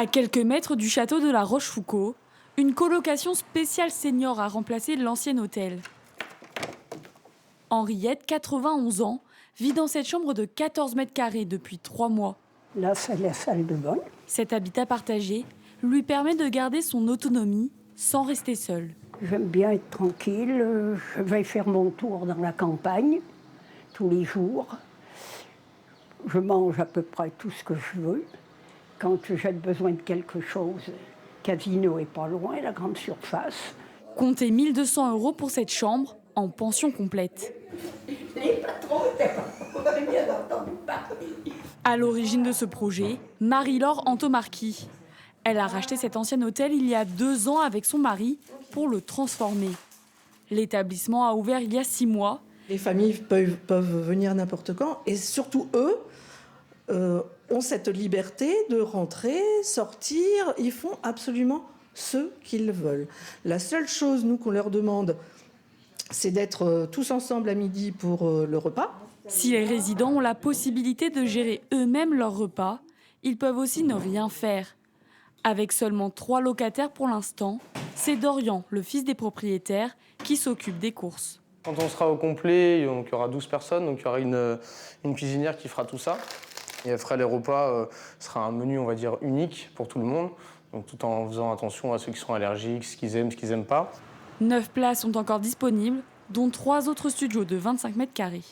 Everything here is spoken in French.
À quelques mètres du château de la Rochefoucauld, une colocation spéciale senior a remplacé l'ancien hôtel. Henriette, 91 ans, vit dans cette chambre de 14 mètres carrés depuis 3 mois. Là, c'est la salle de bain. Cet habitat partagé lui permet de garder son autonomie sans rester seule. J'aime bien être tranquille. Je vais faire mon tour dans la campagne tous les jours. Je mange à peu près tout ce que je veux. Quand j'ai besoin de quelque chose, Casino est pas loin, la grande surface. Comptez 1 200 € pour cette chambre en pension complète. Les patrons, on a bien entendu parler. À l'origine de ce projet, Marie-Laure Antomarchi. Elle a racheté cet ancien hôtel il y a 2 ans avec son mari pour le transformer. L'établissement a ouvert il y a 6 mois. Les familles peuvent venir n'importe quand et surtout eux ont cette liberté de rentrer, sortir. Ils font absolument ce qu'ils veulent. La seule chose, nous, qu'on leur demande, c'est d'être tous ensemble à midi pour le repas. Si les résidents ont la possibilité de gérer eux-mêmes leurs repas, ils peuvent aussi ne rien faire. Avec seulement 3 locataires pour l'instant, c'est Dorian, le fils des propriétaires, qui s'occupe des courses. Quand on sera au complet, donc il y aura 12 personnes, donc il y aura une cuisinière qui fera tout ça. Et elle fera les repas, ce sera un menu, on va dire, unique pour tout le monde, donc tout en faisant attention à ceux qui sont allergiques, ce qu'ils aiment pas. 9 places sont encore disponibles, dont 3 autres studios de 25 mètres carrés.